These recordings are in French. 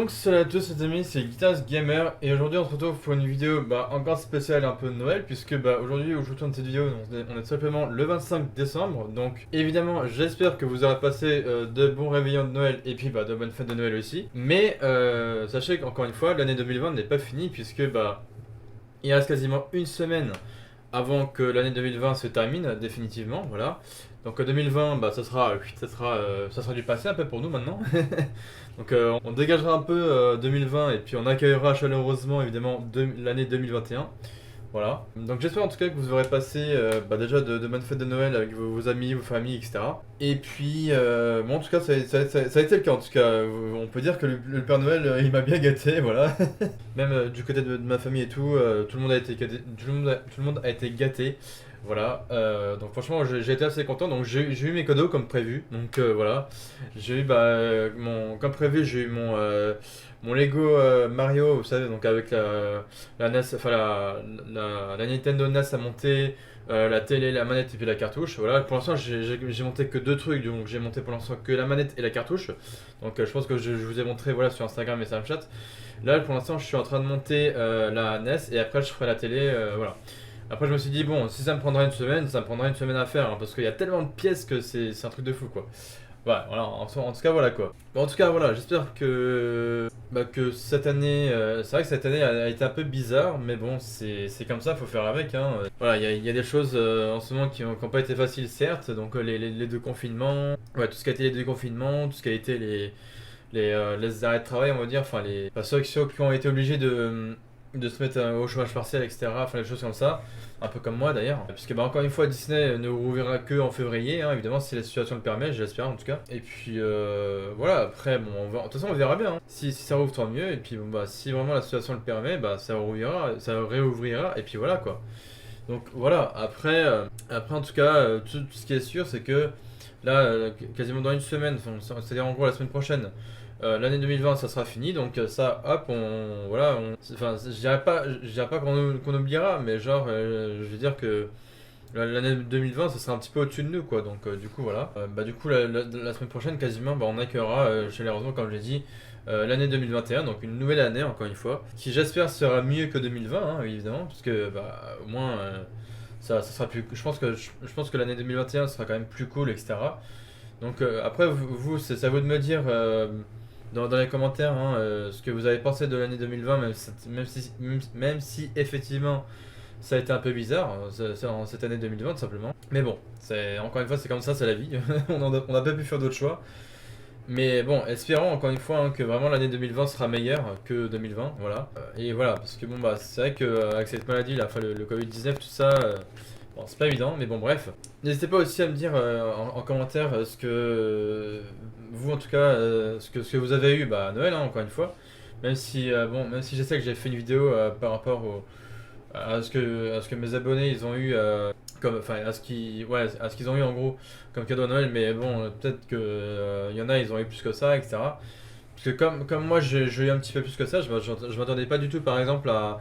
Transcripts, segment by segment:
Donc salut à tous les amis, c'est Guitars Gamer et aujourd'hui on se retrouve pour une vidéo encore spéciale un peu de Noël puisque aujourd'hui où je vous tourne cette vidéo on est simplement le 25 décembre. Donc évidemment j'espère que vous aurez passé de bons réveillons de Noël et puis de bonnes fêtes de Noël aussi. Mais sachez qu'encore une fois l'année 2020 n'est pas finie puisque il reste quasiment une semaine avant que l'année 2020 se termine définitivement, voilà. Donc 2020, ça sera du passé un peu pour nous maintenant. Donc on dégagera un peu 2020 et puis on accueillera chaleureusement évidemment l'année 2021. Voilà. Donc j'espère en tout cas que vous aurez passé déjà de bonnes fêtes de Noël avec vos amis, vos familles, etc. Et puis, bon, en tout cas, ça a été le cas. En tout cas, on peut dire que le Père Noël, il m'a bien gâté, voilà. Même du côté de ma famille et tout, tout le monde a été gâté. Tout le monde a été gâté. Voilà. Donc franchement, j'ai été assez content. Donc j'ai eu mes cadeaux comme prévu. Donc voilà. J'ai eu comme prévu, j'ai eu mon Lego Mario, vous savez, donc avec la NES, enfin la Nintendo NES à monter, la télé, la manette et puis la cartouche. Voilà, pour l'instant j'ai monté que deux trucs, donc j'ai monté pour l'instant que la manette et la cartouche. Donc je pense que je vous ai montré voilà sur Instagram et Snapchat. Là pour l'instant je suis en train de monter la NES et après je ferai la télé, voilà. Après je me suis dit bon si ça me prendra une semaine, ça me prendra une semaine à faire hein, parce qu'il y a tellement de pièces que c'est un truc de fou quoi. Ouais, voilà, en tout cas, voilà quoi. Bon, en tout cas, voilà, j'espère que cette année, c'est vrai que cette année a été un peu bizarre, mais bon, c'est comme ça, faut faire avec, hein. Voilà, il y a des choses en ce moment qui ont pas été faciles, certes, donc les deux confinements, ouais, tout ce qui a été les deux confinements, tout ce qui a été les arrêts de travail, on va dire, enfin, ceux qui ont été obligés de se mettre au chômage partiel, etc., enfin, les choses comme ça. Un peu comme moi d'ailleurs, puisque encore une fois Disney ne rouvrira que en février, hein, évidemment si la situation le permet, j'espère en tout cas. Et puis voilà, après bon, de toute façon on verra bien. Hein. Si ça rouvre tant mieux, et puis bon, si vraiment la situation le permet, ça réouvrira, et puis voilà quoi. Donc voilà, après en tout cas, tout ce qui est sûr c'est que là, quasiment dans une semaine, c'est-à-dire en gros la semaine prochaine, l'année 2020 ça sera fini donc ça hop enfin je dirais pas qu'on oubliera mais genre je veux dire que l'année 2020 ça sera un petit peu au-dessus de nous quoi donc du coup voilà. Du coup la semaine prochaine quasiment on accueillera chaleureusement comme je l'ai dit l'année 2021 donc une nouvelle année encore une fois qui j'espère sera mieux que 2020 hein, évidemment parce que au moins ça sera plus je pense que l'année 2021 sera quand même plus cool etc. Donc après c'est à vous de me dire dans les commentaires hein, ce que vous avez pensé de l'année 2020, même si effectivement ça a été un peu bizarre en cette année 2020 tout simplement. Mais bon, encore une fois c'est comme ça, c'est la vie. On n'a pas pu faire d'autre choix. Mais bon, espérons encore une fois hein, que vraiment l'année 2020 sera meilleure que 2020, voilà. Et voilà, parce que bon c'est vrai que avec cette maladie là, enfin le Covid-19 tout ça, bon c'est pas évident, mais bon bref. N'hésitez pas aussi à me dire en commentaire ce que vous en tout cas ce que vous avez eu à Noël hein, encore une fois. Même si je sais que j'ai fait une vidéo par rapport à ce que mes abonnés ils ont eu à ce qu'ils ont eu en gros comme cadeau à Noël, mais bon peut-être que y en a ils ont eu plus que ça etc. Parce que comme moi j'ai eu un petit peu plus que ça, je m'attendais pas du tout par exemple à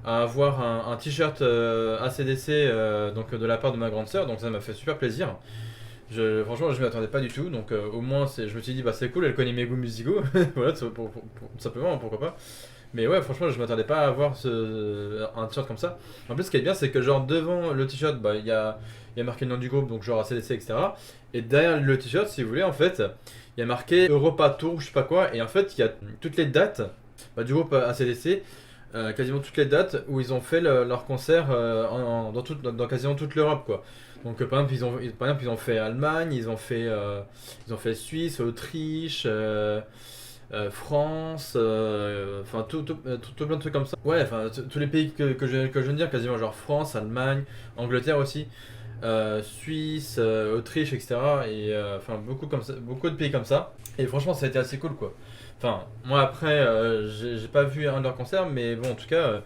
avoir un t-shirt ACDC donc de la part de ma grande sœur, donc ça m'a fait super plaisir. Franchement, je m'y attendais pas du tout, donc au moins je me suis dit c'est cool, elle connaît mes goûts musicaux, voilà, tout simplement, pourquoi pas. Mais ouais, franchement, je m'attendais pas à avoir un t-shirt comme ça. En plus, ce qui est bien, c'est que genre devant le t-shirt, il y a marqué le nom du groupe, donc genre ACDC, etc. Et derrière le t-shirt, si vous voulez, en fait, il y a marqué Europa Tour, je sais pas quoi, et en fait, il y a toutes les dates du groupe ACDC. Quasiment toutes les dates où ils ont fait leur concert dans quasiment toute l'Europe quoi. Donc par exemple ils ont fait Allemagne, ils ont fait Suisse, Autriche, France, enfin tout plein de trucs comme ça. Ouais, enfin tous les pays que je viens de dire quasiment genre France, Allemagne, Angleterre aussi, Suisse, Autriche etc. Et enfin beaucoup comme ça, beaucoup de pays comme ça. Et franchement ça a été assez cool quoi. Enfin, moi après, j'ai pas vu un de leurs concerts, mais bon, en tout cas,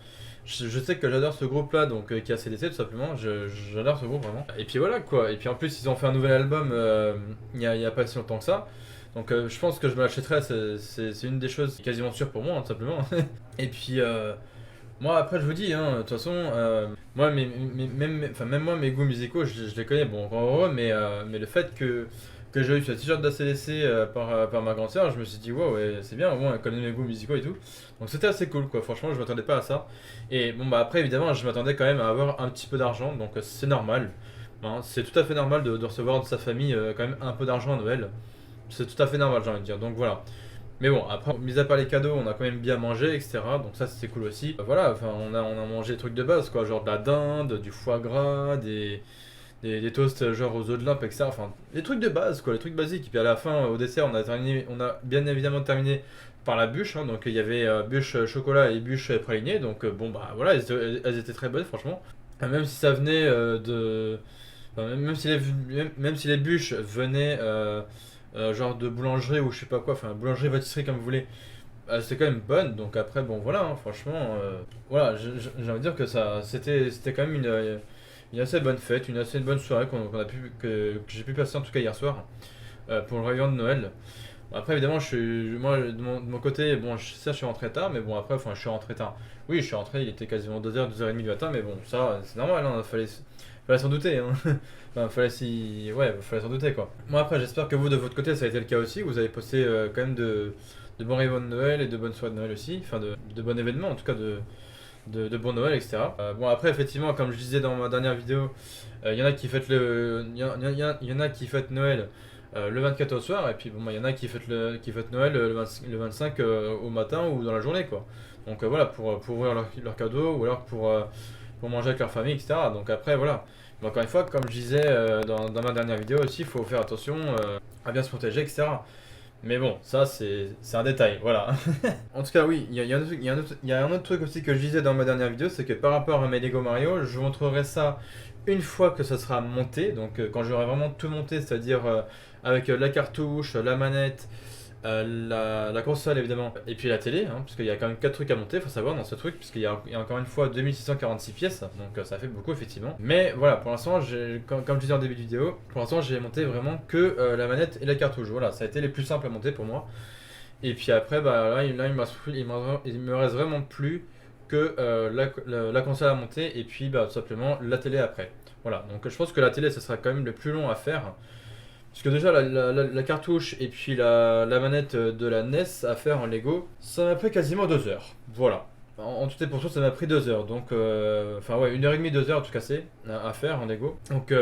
je sais que j'adore ce groupe-là, donc qui est ACDC tout simplement. J'adore ce groupe vraiment. Et puis voilà quoi. Et puis en plus, ils ont fait un nouvel album il y a pas si longtemps que ça. Donc je pense que je me l'achèterai. C'est une des choses quasiment sûres pour moi, hein, tout simplement. Et puis moi après, je vous dis, hein, de toute façon, moi, même moi, mes goûts musicaux, je les connais, bon, encore heureux, mais le fait que j'ai eu ce t-shirt d'ACDC par ma grande sœur, je me suis dit, wow, ouais, c'est bien, au moins elle connaît mes goûts musicaux et tout. Donc c'était assez cool, quoi. Franchement, je m'attendais pas à ça. Et bon, bah après, évidemment, je m'attendais quand même à avoir un petit peu d'argent, donc c'est normal. Hein, c'est tout à fait normal de recevoir de sa famille quand même un peu d'argent à Noël. C'est tout à fait normal, j'ai envie de dire. Donc voilà. Mais bon, après, mis à part les cadeaux, on a quand même bien mangé, etc. Donc ça, c'était cool aussi. Voilà, enfin, on a mangé des trucs de base, quoi. Genre de la dinde, du foie gras, des toasts genre aux œufs de limpe, etc. Enfin, des trucs de base, quoi, les trucs basiques. Et puis à la fin, au dessert, on a bien évidemment terminé par la bûche. Hein. Donc il y avait bûche chocolat et bûche pralinée. Donc bon, bah voilà, elles étaient très bonnes, franchement. Même si ça venait de. Enfin, même si les bûches venaient genre de boulangerie ou je sais pas quoi, enfin boulangerie, pâtisserie comme vous voulez, c'était quand même bonne. Donc après, bon voilà, hein, franchement, voilà, j'ai envie de dire que c'était quand même une assez bonne fête, une assez bonne soirée que j'ai pu passer en tout cas hier soir pour le réveillon de Noël. Bon, après évidemment, moi de mon côté, bon, je suis rentré tard, mais bon après, enfin je suis rentré tard. Oui, je suis rentré, il était quasiment 2h, 2h30 du matin, mais bon, ça c'est normal, hein, fallait s'en douter. Hein. Enfin, fallait s'en douter quoi. Moi après, j'espère que vous de votre côté ça a été le cas aussi. Vous avez passé quand même de bons réveillons de Noël et de bonnes soirées de Noël aussi. Enfin, de bons événements en tout cas, de bons Noël, etc. Bon après, effectivement, comme je disais dans ma dernière vidéo, il y en a qui fêtent il y en a qui fêtent Noël le 24 au soir, et puis bon, il y en a qui fêtent Noël le 25 au matin ou dans la journée quoi. Donc voilà, pour ouvrir leur cadeau ou alors pour manger avec leur famille, etc. Donc après, voilà. Mais encore une fois, comme je disais dans ma dernière vidéo aussi, il faut faire attention à bien se protéger, etc. Mais bon, ça c'est un détail, voilà. En tout cas, oui, il y a un autre truc aussi que je disais dans ma dernière vidéo, c'est que par rapport à mes Lego Mario, je vous montrerai ça une fois que ça sera monté, donc quand j'aurai vraiment tout monté, c'est-à-dire avec la cartouche, la manette, la console évidemment, et puis la télé, hein, parce qu'il y a quand même 4 trucs à monter, faut savoir dans ce truc, puisqu'il y a encore une fois 2646 pièces, donc ça fait beaucoup effectivement. Mais voilà, pour l'instant, comme je disais en début de vidéo, pour l'instant j'ai monté vraiment que la manette et la cartouche. Voilà, ça a été les plus simples à monter pour moi. Et puis après, bah, là il me reste vraiment plus que la console à monter, et puis bah, tout simplement la télé après. Voilà, donc je pense que la télé, ce sera quand même le plus long à faire. Parce que déjà, la cartouche et puis la manette de la NES à faire en Lego, ça m'a pris quasiment 2 heures. Voilà. En tout et pour tout, ça m'a pris 2 heures. Donc, enfin, ouais, 1h30, 2 heures, en tout cas, c'est à faire en Lego. Donc,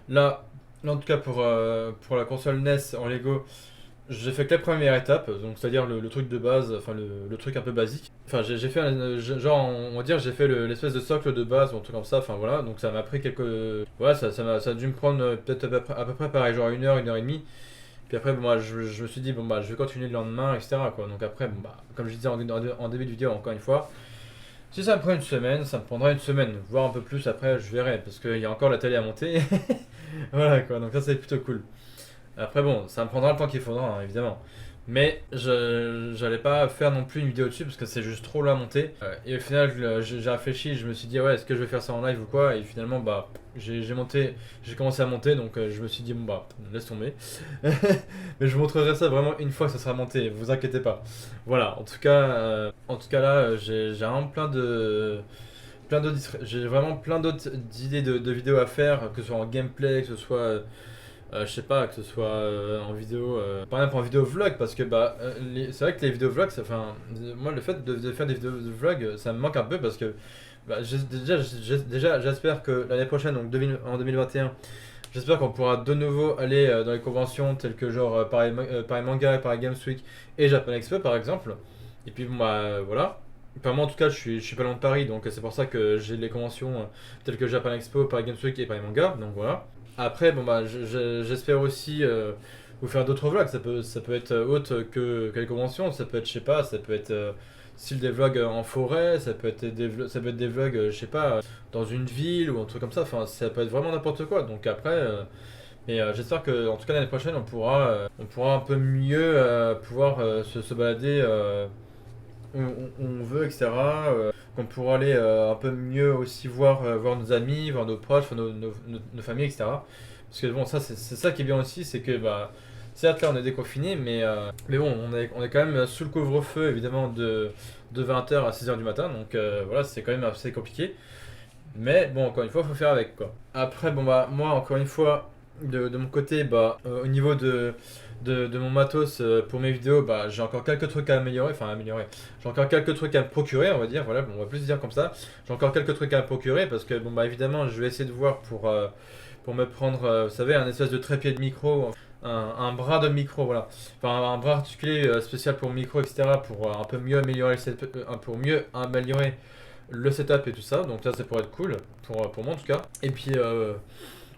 là, en tout cas, pour la console NES en Lego, j'ai fait que la première étape, donc c'est-à-dire le truc de base, enfin le truc un peu basique. Enfin, j'ai fait, genre, on va dire, j'ai fait l'espèce de socle de base ou un truc comme ça, enfin voilà, donc ça m'a pris quelques. Voilà, ça a dû me prendre peut-être à peu près pareil, genre 1 heure et demie. Puis après, bon, moi, je me suis dit, bon, bah, je vais continuer le lendemain, etc. Quoi. Donc après, bon, bah, comme je disais en début de vidéo, encore une fois, si ça me prend une semaine, ça me prendra une semaine, voire un peu plus après, je verrai, parce qu'il y a encore la télé à monter. Voilà, quoi, donc ça, c'est plutôt cool. Après bon, ça me prendra le temps qu'il faudra, hein, évidemment. Mais j'allais pas faire non plus une vidéo dessus parce que c'est juste trop long à monter. Et au final, j'ai réfléchi, je me suis dit ouais, est-ce que je vais faire ça en live ou quoi? Et finalement, bah, j'ai commencé à monter, donc je me suis dit bon bah, laisse tomber. Mais je vous montrerai ça vraiment une fois que ça sera monté, vous inquiétez pas. Voilà, en tout cas là, j'ai vraiment j'ai vraiment plein d'autres idées de vidéos à faire, que ce soit en gameplay, que ce soit je sais pas, que ce soit en vidéo, par exemple en vidéo vlog, parce que bah, c'est vrai que les vidéos vlogs, enfin, moi le fait de faire des vidéos de vlog, ça me manque un peu parce que bah, déjà j'espère que l'année prochaine, donc en 2021, j'espère qu'on pourra de nouveau aller dans les conventions telles que genre Paris Manga, Paris Games Week et Japan Expo par exemple. Et puis bon, bah voilà. Enfin, moi en tout cas je suis pas loin de Paris, donc c'est pour ça que j'ai les conventions telles que Japan Expo, Paris Games Week et Paris Manga, donc voilà. Après, bon bah, j'espère aussi vous faire d'autres vlogs. Ça peut être autre que les conventions. Ça peut être, je sais pas, ça peut être style des vlogs en forêt. Ça peut être des vlogs, je sais pas, dans une ville ou un truc comme ça. Enfin, ça peut être vraiment n'importe quoi. Donc après, mais j'espère que, en tout cas l'année prochaine, on pourra un peu mieux pouvoir se balader où on veut, etc. Qu'on pourra aller un peu mieux aussi voir nos amis, voir nos proches, enfin, nos familles, etc. Parce que bon, ça c'est ça qui est bien aussi, c'est que bah, certes là on est déconfiné, mais bon, on est quand même sous le couvre-feu évidemment de 20h à 6h du matin, donc voilà, c'est quand même assez compliqué. Mais bon, encore une fois, il faut faire avec quoi. Après, bon bah, moi encore une fois, de mon côté, au niveau de mon matos pour mes vidéos, j'ai encore quelques trucs à améliorer, j'ai encore quelques trucs à me procurer, on va dire, voilà, on va plus dire comme ça. J'ai encore quelques trucs à me procurer parce que, évidemment, je vais essayer de voir pour me prendre, vous savez, un espèce de trépied de micro, un bras de micro, voilà. Enfin, un bras articulé spécial pour micro, etc., pour un peu mieux améliorer pour mieux améliorer le setup et tout ça. Donc ça, ça pourrait être cool, pour moi en tout cas. Et puis,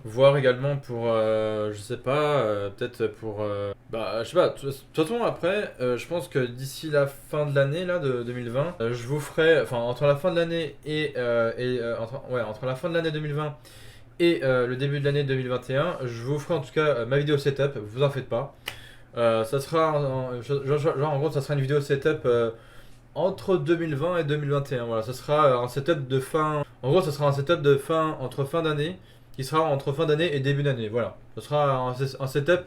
voir également pour, je sais pas, peut-être pour, je sais pas, de toute façon après, je pense que d'ici la fin de l'année là de 2020, je vous ferai, enfin entre la fin de l'année entre la fin de l'année 2020 et le début de l'année 2021, je vous ferai en tout cas ma vidéo setup, vous en faites pas. Ça sera, en gros, ça sera une vidéo setup entre 2020 et 2021. Voilà, ça sera un setup de fin. En gros, ça sera un setup de fin entre fin d'année qui sera entre fin d'année et début d'année. Voilà, ce sera un setup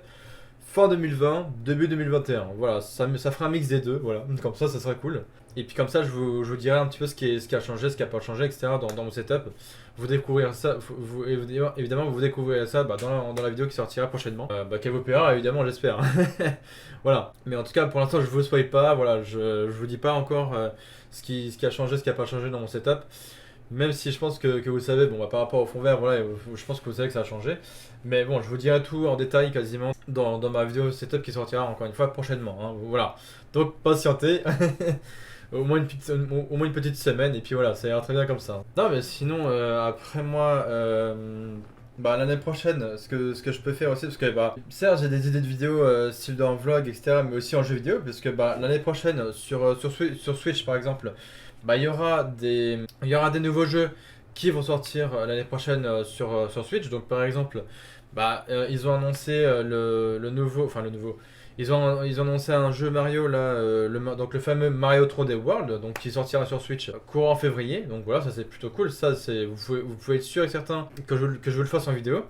fin 2020, début 2021. Voilà, ça fera un mix des deux. Voilà, comme ça sera cool. Et puis comme ça, je vous dirai un petit peu ce qui a changé, ce qui a pas changé, etc. dans mon setup. Vous découvrirez ça, évidemment, vous découvrirez ça dans la vidéo qui sortira prochainement. Qu'elle vous plaira, évidemment, j'espère. Voilà. Mais en tout cas, pour l'instant, je vous spoil pas. Voilà, je vous dis pas encore ce qui a changé, ce qui a pas changé dans mon setup. Même si je pense que vous le savez, par rapport au fond vert, voilà, je pense que vous savez que ça a changé. Mais bon, je vous dirai tout en détail quasiment dans ma vidéo setup qui sortira encore une fois prochainement. Hein. Voilà. Donc patientez. Au moins une petite semaine et puis voilà, ça ira très bien comme ça. Non mais sinon après moi l'année prochaine ce que je peux faire aussi parce que certes j'ai des idées de vidéos style dans vlog etc mais aussi en jeu vidéo parce que l'année prochaine sur Switch par exemple il y aura des nouveaux jeux qui vont sortir l'année prochaine sur Switch donc par exemple ils ont annoncé le nouveau ils ont annoncé un jeu Mario là, donc le fameux Mario 3D World, donc qui sortira sur Switch courant février. Donc voilà, ça c'est plutôt cool. Ça c'est vous pouvez être sûr et certain que je vous le fasse en vidéo.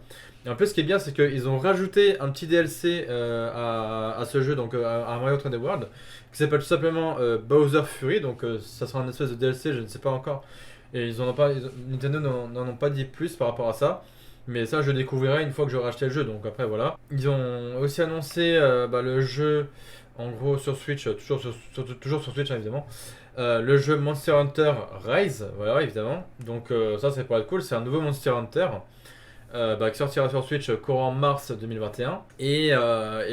Et en plus, ce qui est bien, c'est qu'ils ont rajouté un petit DLC à ce jeu, donc à Mario 3D World, qui s'appelle tout simplement Bowser Fury. Donc ça sera un espèce de DLC, je ne sais pas encore. Et Nintendo n'en ont pas dit plus par rapport à ça. Mais ça, je le découvrirai une fois que j'aurai acheté le jeu. Donc après, voilà. Ils ont aussi annoncé le jeu, en gros, sur Switch, toujours sur Switch, hein, évidemment. Le jeu Monster Hunter Rise, voilà, évidemment. Donc ça, c'est pour être cool. C'est un nouveau Monster Hunter qui sortira sur Switch courant mars 2021. Et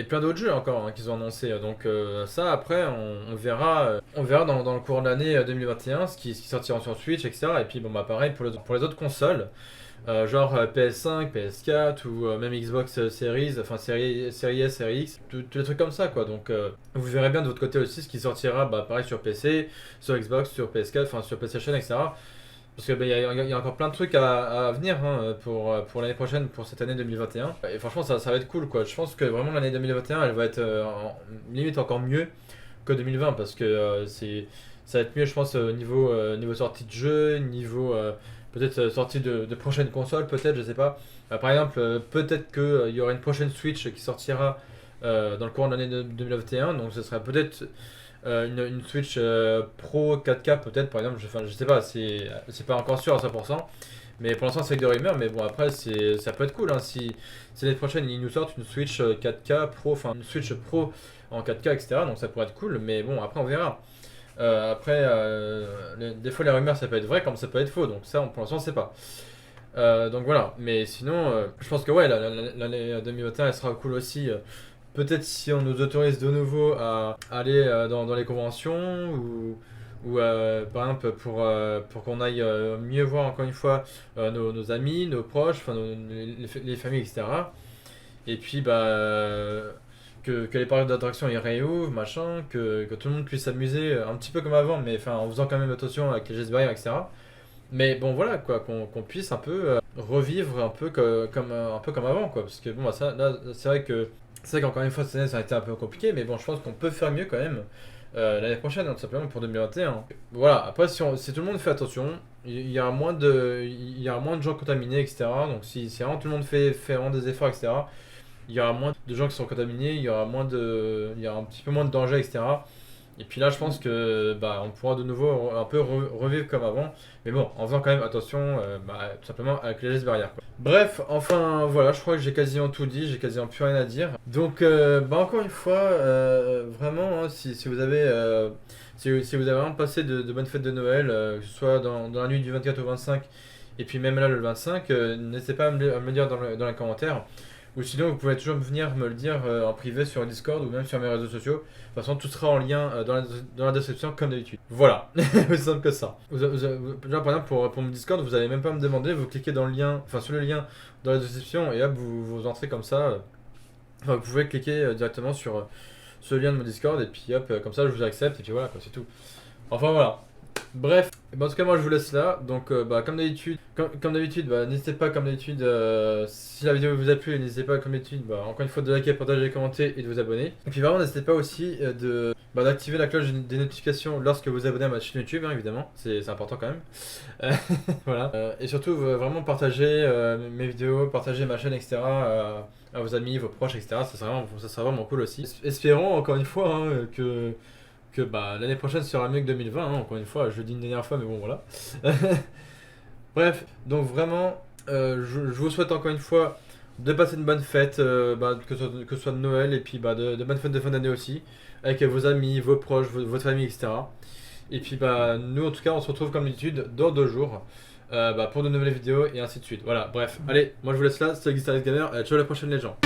plein d'autres jeux encore qu'ils ont annoncé. Donc ça, après, on verra dans le courant de l'année 2021 ce qui sortira sur Switch, etc. Et puis, pareil pour les autres consoles. Genre PS5, PS4 ou même Xbox Series, enfin série S, série X, tous les trucs comme ça quoi. Donc vous verrez bien de votre côté aussi ce qui sortira pareil sur PC, sur Xbox, sur PS4, enfin sur PlayStation, etc. Parce que y a encore plein de trucs à venir hein, pour l'année prochaine, pour cette année 2021. Et franchement ça va être cool quoi. Je pense que vraiment l'année 2021 elle va être limite encore mieux que 2020 parce que ça va être mieux je pense niveau sortie de jeu, niveau peut-être sortie de prochaines consoles, peut-être, je sais pas. Par exemple, peut-être qu'il y aura une prochaine Switch qui sortira dans le courant de l'année 2021. Donc ce serait peut-être une Switch Pro 4K, peut-être, par exemple. Je sais pas, c'est pas encore sûr à 100%. Mais pour l'instant, c'est que des rumeurs. Mais bon, après, ça peut être cool. Hein, si l'année prochaine, ils nous sortent une Switch 4K Pro, enfin une Switch Pro en 4K, etc. Donc ça pourrait être cool. Mais bon, après, on verra. Après, des fois les rumeurs ça peut être vrai comme ça peut être faux, donc ça pour l'instant on sait pas. Donc voilà, mais sinon je pense que ouais, l'année 2021 elle sera cool aussi. Peut-être si on nous autorise de nouveau à aller dans les conventions ou par exemple pour qu'on aille mieux voir encore une fois nos amis, nos proches, enfin les familles, etc. Et puis que les parcs d'attraction ils réouvrent, machin, que tout le monde puisse s'amuser un petit peu comme avant, mais enfin en faisant quand même attention avec les gestes barrières, etc. Mais bon voilà quoi, qu'on puisse un peu revivre un peu un peu comme avant quoi, parce que bon ça là c'est vrai qu'encore une fois cette année ça a été un peu compliqué, mais bon je pense qu'on peut faire mieux quand même l'année prochaine, hein, tout simplement pour 2021. Voilà, après si tout le monde fait attention, il y aura moins de gens contaminés, etc. Donc si vraiment tout le monde fait vraiment des efforts, etc. Il y aura moins de gens qui sont contaminés, il y aura un petit peu moins de danger, etc. Et puis là, je pense que bah, on pourra de nouveau un peu revivre comme avant. Mais bon, en faisant quand même attention, bah, tout simplement avec les gestes barrières, quoi. Bref, enfin voilà, je crois que j'ai quasiment tout dit, j'ai quasiment plus rien à dire. Donc, bah, encore une fois, vraiment, hein, si vous avez, si vous avez vraiment passé de bonnes fêtes de Noël, que ce soit dans la nuit du 24 au 25, et puis même là le 25, n'hésitez pas à me le dire dans les commentaires. Ou sinon, vous pouvez toujours venir me le dire en privé sur Discord ou même sur mes réseaux sociaux. De toute façon, tout sera en lien dans la description comme d'habitude. Voilà, aussi simple que ça. Là, par exemple, pour mon Discord, vous n'allez même pas me demander, vous cliquez dans le lien, enfin sur le lien dans la description et hop, vous entrez comme ça. Enfin, vous pouvez cliquer directement sur le lien de mon Discord et puis hop, comme ça, je vous accepte et puis voilà, quoi, c'est tout. Enfin voilà. Bref, en tout cas moi je vous laisse là, donc bah, comme d'habitude, bah, n'hésitez pas comme d'habitude, si la vidéo vous a plu, n'hésitez pas comme d'habitude, bah, encore une fois de liker, partager, commenter et de vous abonner. Et puis vraiment n'hésitez pas aussi d'activer la cloche des notifications lorsque vous abonnez à ma chaîne YouTube, hein, évidemment, c'est important quand même. Voilà. Et surtout vraiment partager mes vidéos, partager ma chaîne, etc. À vos amis, vos proches, etc. Ça sera vraiment cool aussi. Espérons encore une fois hein, que bah, l'année prochaine sera mieux que 2020, hein, encore une fois, je le dis une dernière fois, mais bon voilà. Bref, donc vraiment, je vous souhaite encore une fois de passer une bonne fête, bah, que ce soit de Noël et puis bah, de bonnes fêtes de fin d'année aussi, avec vos amis, vos proches, votre famille, etc. Et puis bah, nous en tout cas, on se retrouve comme d'habitude dans 2 jours bah, pour de nouvelles vidéos et ainsi de suite. Voilà, bref, allez, moi je vous laisse là, c'était Guitarist Gamer, ciao à la prochaine les gens.